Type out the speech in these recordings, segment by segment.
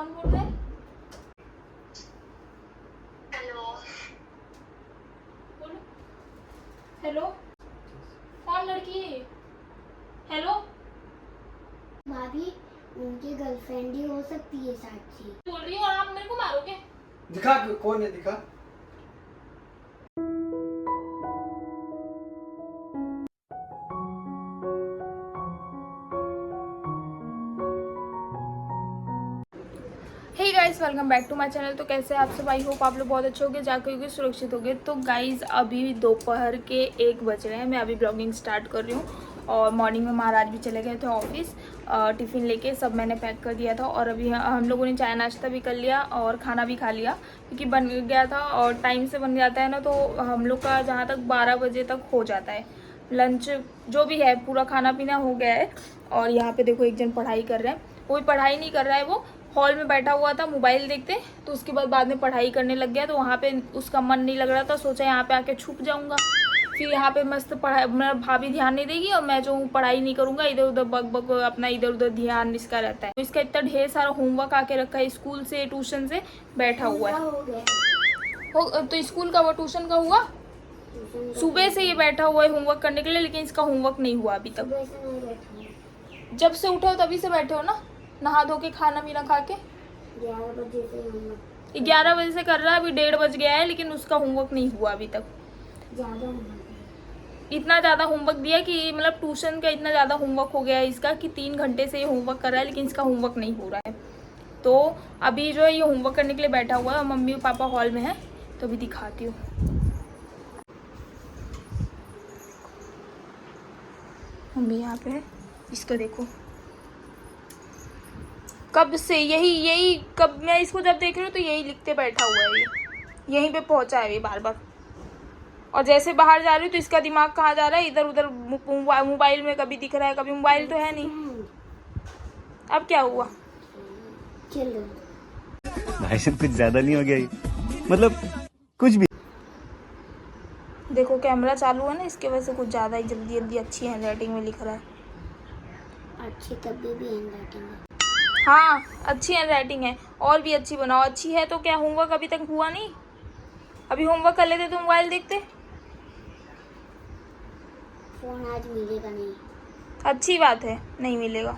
कौन बोल रहा है? हेलो। बोलो। हेलो, कौन लड़की है? हेलो भाभी, उनकी गर्लफ्रेंड ही हो सकती है साक्षी। बोल रही हूँ और आप मेरे को मारोगे? दिखा कौन है, दिखा। Hey guys, welcome back to my channel. तो कैसे आप सब? आई होप आप लोग बहुत अच्छे होंगे, जाके होंगे, सुरक्षित होंगे। तो गाइस अभी दोपहर के 1 बज रहे हैं। मैं अभी ब्लॉगिंग स्टार्ट कर रही हूँ और मॉर्निंग में महाराज भी चले गए थे ऑफिस। टिफ़िन लेके सब मैंने पैक कर दिया था और अभी हम लोगों ने चाय नाश्ता भी कर लिया और खाना भी खा लिया क्योंकि बन गया था और टाइम से बन जाता है ना, तो हम लोग का जहाँ तक 12 बजे तक हो जाता है लंच। जो भी है पूरा खाना पीना हो गया है। और यहाँ पे देखो एक जन पढ़ाई कर रहे हैं, कोई पढ़ाई नहीं कर रहा है, वो हॉल में बैठा हुआ था मोबाइल देखते। तो उसके बाद में पढ़ाई करने लग गया, तो वहाँ पे उसका मन नहीं लग रहा था, सोचा यहाँ पे आके छुप जाऊँगा। फिर यहाँ पे मस्त पढ़ाई, मेरा भाभी ध्यान नहीं देगी और मैं जो हूँ पढ़ाई नहीं करूँगा, इधर उधर बक बक अपना इधर उधर ध्यान इसका रहता है। तो इसका इतना ढेर सारा होमवर्क आके रखा है स्कूल से, ट्यूशन से, बैठा हुआ है। हो गया तो स्कूल का वो ट्यूशन का हुआ, सुबह से ये बैठा हुआ है होमवर्क करने के लिए, लेकिन इसका होमवर्क नहीं हुआ अभी तक। सुबह से नहीं बैठा हूँ। जब से उठे हो तभी से बैठे हो ना, नहा धो के खाना पीना खा के। 11 बजे से होमवर्क 11 बजे से कर रहा है, अभी 1:30 बज गया है, लेकिन उसका होमवर्क नहीं हुआ अभी तक। ज़्यादा होमवर्क इतना ज़्यादा होमवर्क दिया कि मतलब ट्यूशन का इतना ज़्यादा होमवर्क हो गया है इसका कि 3 घंटे से ये होमवर्क कर रहा है, लेकिन इसका होमवर्क नहीं हो रहा है। तो अभी जो है ये होमवर्क करने के लिए बैठा हुआ है और मम्मी और पापा हॉल में है। तो अभी दिखाती हूँ। मम्मी यहाँ पे है, इसको देखो। कब से यही कब मैं इसको जब देख रही हूँ तो यही लिखते बैठा हुआ है, ये यहीं पे पहुँचा है ये बार बार। और जैसे बाहर जा रही हूँ तो इसका दिमाग कहाँ जा रहा है, इधर उधर मोबाइल में कभी दिख रहा है, कभी मोबाइल तो है नहीं। अब क्या हुआ? चलो भाई साहब कुछ ज्यादा नहीं हो गया ये? मतलब कुछ भी। देखो कैमरा चालू है ना, इसके वजह से कुछ ज़्यादा ही जल्दी जल्दी अच्छी हैंडराइटिंग में लिख रहा है। अच्छी तभी भी हैंडराइटिंग है। हाँ अच्छी हैंडराइटिंग है, और भी अच्छी बनाओ। अच्छी है तो क्या होमवर्क अभी तक हुआ नहीं? अभी होमवर्क कर लेते तो मोबाइल देखते। फोन आज मिलेगा नहीं। अच्छी बात है, नहीं मिलेगा।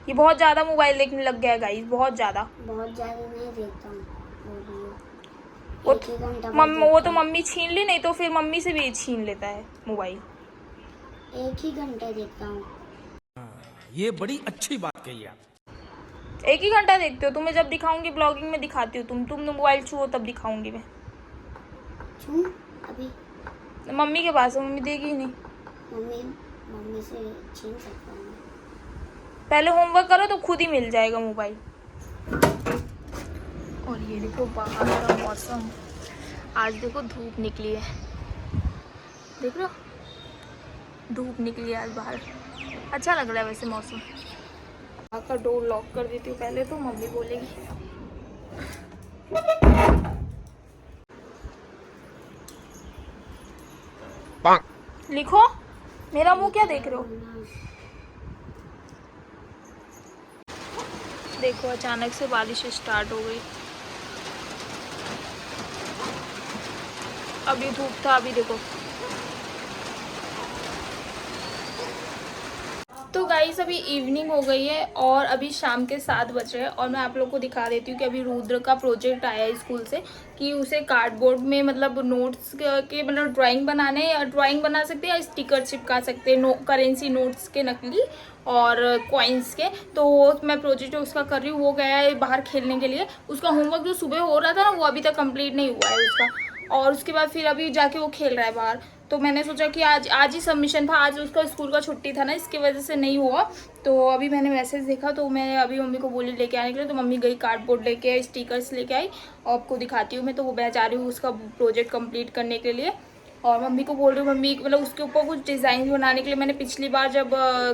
ये बहुत ज़्यादा मोबाइल देखने लग गया है गाइस, बहुत ज़्यादा। बहुत ज़्यादा नहीं देखता हूँ वो 1 घंटा वो तो मम्मी छीन ली, नहीं तो फिर मम्मी से भी छीन लेता है मोबाइल। 1 ही घंटा देखता हूँ। ये बड़ी अच्छी बात कही आप। 1 ही घंटा देखते हो? तुम्हें जब दिखाऊंगी ब्लॉगिंग में दिखाती हूँ, तुम मोबाइल छुओ तब दिखाऊंगी मैं। छू अभी मम्मी के पास है, मम्मी देगी ही नहीं। मम्मी से छीन सकता हूँ। पहले होमवर्क करो तो खुद ही मिल जाएगा मोबाइल। और ये देखो बाहर का मौसम, आज देखो धूप निकली है, देख लो धूप निकली है आज बाहर। अच्छा लग रहा है वैसे मौसम। का डोर लॉक कर देती हूँ पहले, तो मम्मी बोलेगी। लिखो, मेरा मुंह क्या देख रहे हो? देखो अचानक से बारिश स्टार्ट हो गई। अभी धूप था, अभी देखो। तो गाइस अभी इवनिंग हो गई है और अभी शाम के 7 बज रहे हैं और मैं आप लोगों को दिखा देती हूँ कि अभी रुद्र का प्रोजेक्ट आया है स्कूल से कि उसे कार्डबोर्ड में मतलब नोट्स के मतलब ड्राइंग बनाने, या ड्राइंग बना सकते हैं या स्टिकर चिपका सकते हैं, करेंसी नोट्स के नकली और कॉइन्स के। तो वो मैं प्रोजेक्ट उसका कर रही हूँ। वो गया है बाहर खेलने के लिए। उसका होमवर्क जो सुबह हो रहा था ना, वो अभी तक कंप्लीट नहीं हुआ है उसका। और उसके बाद फिर अभी जाके वो खेल रहा है बाहर। तो मैंने सोचा कि आज ही सबमिशन था, आज उसका स्कूल का छुट्टी था ना, इसकी वजह से नहीं हुआ। तो अभी मैंने मैसेज देखा तो मैं अभी मम्मी को बोली लेके आने के लिए, तो मम्मी गई कार्डबोर्ड लेके आई, स्टिकर्स लेके आई और आपको दिखाती हूँ मैं। तो वो मैं जा रही हूँ उसका प्रोजेक्ट कंप्लीट करने के लिए और मम्मी को बोल रही हूँ, मम्मी मतलब उसके ऊपर कुछ डिज़ाइन बनाने के लिए। मैंने पिछली बार जब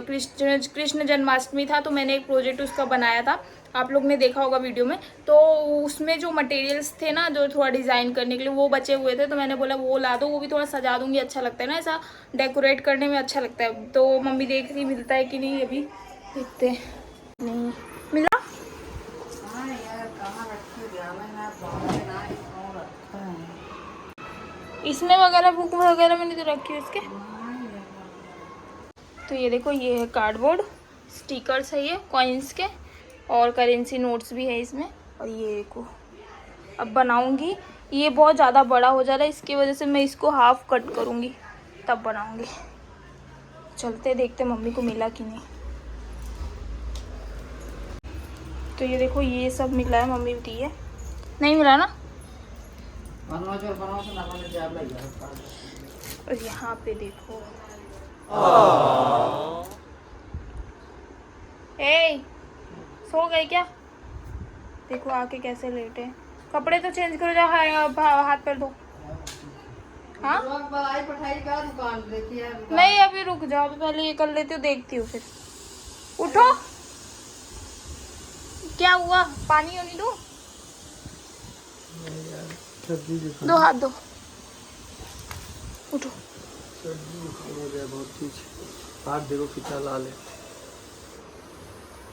कृष्ण जन्माष्टमी था तो मैंने एक प्रोजेक्ट उसका बनाया था, आप लोग ने देखा होगा वीडियो में। तो उसमें जो मटेरियल्स थे ना, जो थोड़ा डिज़ाइन करने के लिए वो बचे हुए थे, तो मैंने बोला वो ला दो, वो भी थोड़ा सजा दूंगी, अच्छा लगता है ना, ऐसा डेकोरेट करने में अच्छा लगता है। तो मम्मी देख रही मिलता है कि नहीं, अभी देखते हैं। नहीं मिला। इसमें वगैरह बुक वगैरह में नहीं तो रखी है इसके। तो ये देखो, ये है कार्डबोर्ड, स्टिकर्स है ये कॉइन्स के, और करेंसी नोट्स भी है इसमें। और ये देखो, अब बनाऊंगी। ये बहुत ज़्यादा बड़ा हो जा रहा है, इसकी वजह से मैं इसको हाफ कट करूंगी तब बनाऊंगी। चलते देखते मम्मी को मिला कि नहीं। तो ये देखो, ये सब मिला है, मम्मी दी है, नहीं मिला ना। और यहाँ पे देखो, ए सो गए क्या? देखो आके कैसे लेटे हैं। कपड़े तो चेंज करो, जाओ हाथ पैर धो। हाँ नहीं, अभी रुक जाओ, अभी पहले ये कर लेती हूँ, देखती हूँ फिर। उठो, क्या हुआ? पानी होने दो, दो हाथ दो, उठो। हाथ देखो कितना लाल है।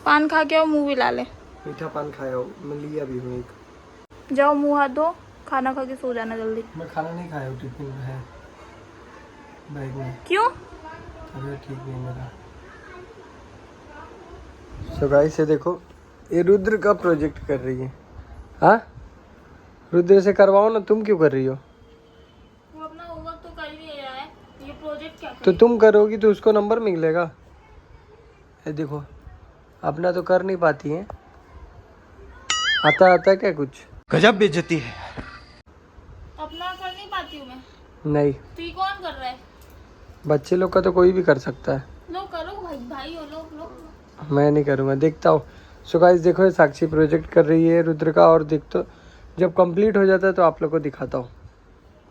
पान खा के आओ, मुंह भी ला ले। मीठा पान खाया हो, मैं लिया भी हूँ एक। जाओ मुंह हाथ धो, खाना खा के सो जाना जल्दी। मैं खाना नहीं खाया हूँ, टिफिन में है बैग में। क्यों? तबीयत ठीक नहीं मेरा। सो गाइस, ये देखो, ये रुद्र का प्रोजेक्ट कर रही है। हाँ, रुद्र से करवाओ ना, तुम क्यों कर रही हो? वो अपना होमवर्क तो कर ही रहा है, ये प्रोजेक्ट क्या तो तुम करोगी तो उसको नंबर मिलेगा। ये देखो, अपना तो कर नहीं पाती है। आता क्या कुछ? गजब बेइज्जती है। अपना कर नहीं पाती हूँ मैं। नहीं, तो ये कौन कर रहा है? बच्चे लोग का तो कोई भी कर सकता है। लो करो भाई, भाई हो लो। मैं नहीं करूँगा, देखता हूँ। सो गाइस देखो, ये साक्षी प्रोजेक्ट कर रही है रुद्र का, और देखते जब कंप्लीट हो जाता है तो आप लोग को दिखाता हूँ,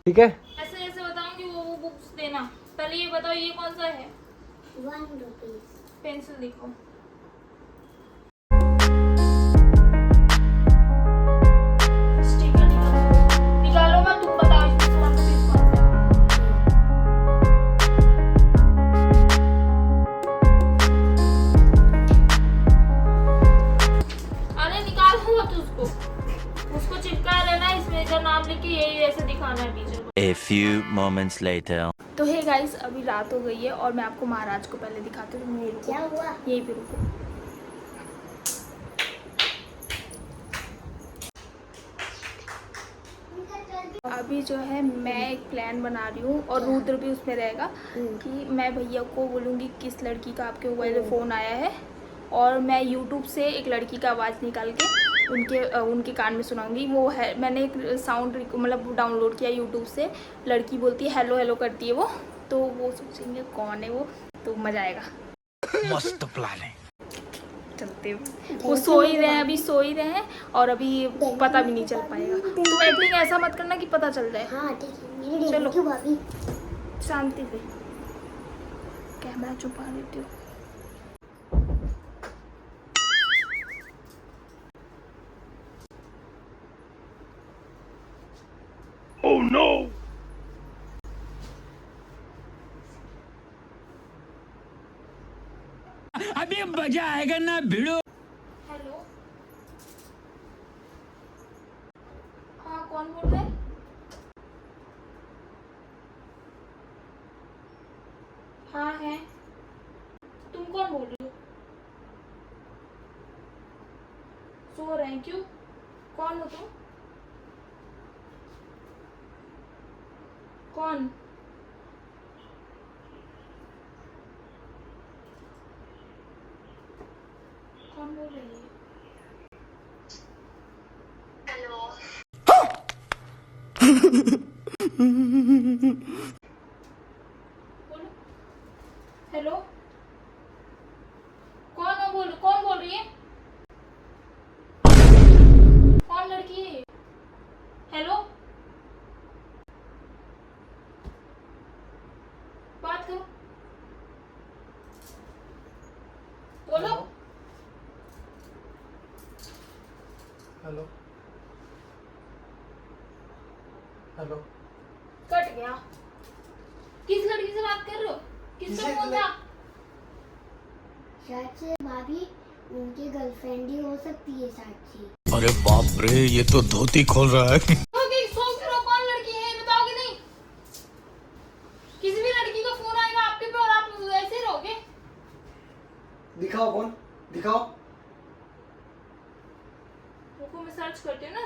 ठीक है? ऐसे ऐसे बताऊंगी, वो बुक्स देना। पहले ये बताओ, ये कौन सा है? 1 रुपीज। पेंसिल दिखाओ। स्टिकर निकालो मत, तुम बताओ इसमें से 1 रुपीज कौन सा है? अरे निकालो मत उसको चिपका लेना, इसमें का नाम लिख के यही ऐसे दिखाना है टीचर को। A few moments later. तो हे गाइस, अभी रात हो गई है और मैं आपको महाराज को पहले दिखाती हूँ। यहीं रुको, क्या हुआ? यहीं पे रुको। अभी जो है मैं एक प्लान बना रही हूँ, और रुद्र भी उसमें रहेगा, कि मैं भैया को बोलूँगी किस लड़की का आपके मोबाइल में फ़ोन आया है, और मैं यूट्यूब से एक लड़की का आवाज़ निकाल के उनके कान में सुनाऊंगी। वो है, मैंने एक साउंड मतलब डाउनलोड किया यूट्यूब से। लड़की बोलती है हेलो हेलो करती है वो, तो वो सोचेंगे कौन है वो, तो मज़ा आएगा। मस्त प्लान है। चलते वो सो ही रहे हैं, अभी सो ही रहे हैं, और अभी पता भी नहीं चल पाएगा। तो एक्टिंग ऐसा मत करना कि पता चल जाए। हाँ ठीक है, मेरी चलो। क्यों भाभी? शांति से कैमरा छुपा देती हूँ। Oh no! अभी मजा आएगा ना भिड़ो। हेलो, हाँ कौन बोल रहे हैं? हाँ है। तुम कौन बोल रहे हो? सो रहे हैं क्यों? कौन हो तुम? कौन? कौन बोल रही है? बोलो। हेलो, कौन बोल रही है? कौन लड़की है? हेलो, बात करो, बोलो। Hello hello. कट गया। किस लड़की से बात कर रहे हो? किसका फोन था? शायद से भाभी उनकी गर्लफ्रेंड ही हो सकती है साक्षी। अरे बाप रे, ये तो धोती खोल रहा है। कौन लड़की है बताओगे नहीं? किसी भी लड़की का फोन आएगा आपके पे और आप ऐसे ही रहोगे? दिखाओ कौन, दिखाओ। रुको मैं सर्च करती हूँ ना।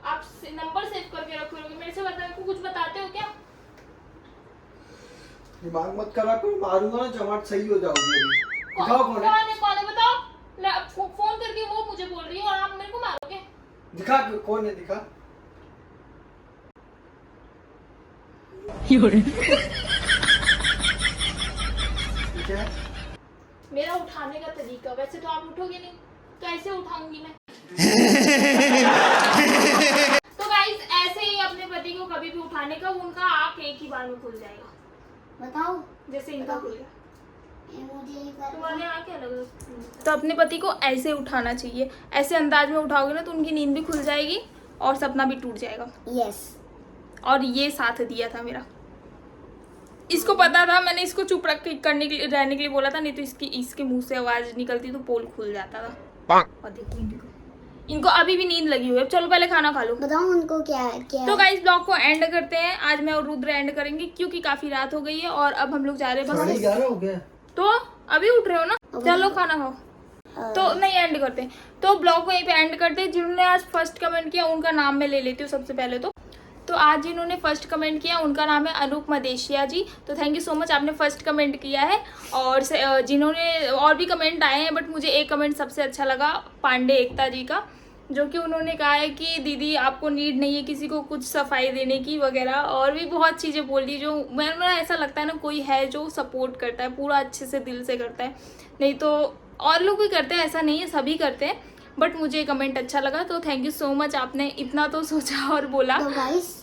आप नंबर सेव करके रखोगे, मेरे से बता, को कुछ बताते हो क्या? दिमाग मत करा करो, मारूंगा ना चमाट, सही हो जाओगी अभी। दिखाओ कौन है, कौन है बताओ। फोन करके वो मुझे बोल रही है और आप मेरे को मारोगे। दिखा कौन है, दिखा। क्या है? मेरा उठाने का तरीका, वैसे तो आप उठोगे नहीं, कैसे उठाऊंगी मैं? तो गाइस ऐसे ही अपने पति को कभी भी उठाने का, उनका आँख एक ही बार में खुल जाएगा। बताओ जैसे इनका खुल गया। मुझे ही कर तुम्हारे यहाँ क्या लग रहा है? तो अपने पति को ऐसे उठाना चाहिए, ऐसे अंदाज में उठाओगे ना तो उनकी नींद भी खुल जाएगी और सपना भी टूट जाएगा। यस। और ये साथ दिया था मेरा। इसको पता था, मैंने इसको चुप रख के करने के लिए, रहने के लिए बोला था, नहीं तो इसके मुंह से आवाज निकलती तो पोल खुल जाता था। और देखो इनको अभी भी नींद लगी हुई है। चलो पहले खाना खा लो। बताओ उनको क्या है क्या। तो गाइस ब्लॉग को एंड करते हैं। आज मैं और रुद्र एंड करेंगे क्योंकि काफी रात हो गई है और अब हम लोग जा रहे हैं बस। 11:30 हो गया। तो अभी उठ रहे हो ना, चलो खाना खाओ। तो नहीं एंड करते हैं, तो ब्लॉग को यहीं पे एंड करते हैं। जिन्होंने आज फर्स्ट कमेंट किया उनका नाम मैं ले लेती हूँ सबसे पहले। तो आज जिन्होंने फर्स्ट कमेंट किया उनका नाम है अनूप मदेशिया जी। तो थैंक यू सो मच, आपने फर्स्ट कमेंट किया है। और जिन्होंने और भी कमेंट आए हैं बट मुझे एक कमेंट सबसे अच्छा लगा पांडे एकता जी का, जो कि उन्होंने कहा है कि दीदी आपको नीड नहीं है किसी को कुछ सफाई देने की वगैरह, और भी बहुत चीज़ें बोली जो मैंने ऐसा लगता है ना कोई है जो सपोर्ट करता है पूरा अच्छे से दिल से करता है। नहीं तो और लोग भी करते हैं, ऐसा नहीं है सभी करते हैं, बट मुझे कमेंट अच्छा लगा। तो थैंक यू सो मच, आपने इतना तो सोचा और बोला। तो गाइस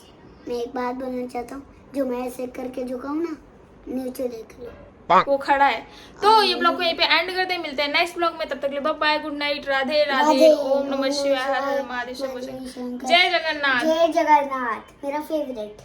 मैं एक बात बोलना चाहता हूँ, जो मैं ऐसे करके झुकाऊँ ना, नीचे देख लो वो खड़ा है। तो ये ब्लॉग को यहीं पे एंड करते हैं, मिलते हैं नेक्स्ट ब्लॉग में। तब तक के लिए bye, good night, Radhe Radhe, Om Namah Shivaya, हर हर महादेव, जय जगन्नाथ। जय जगन्नाथ, मेरा फेवरेट।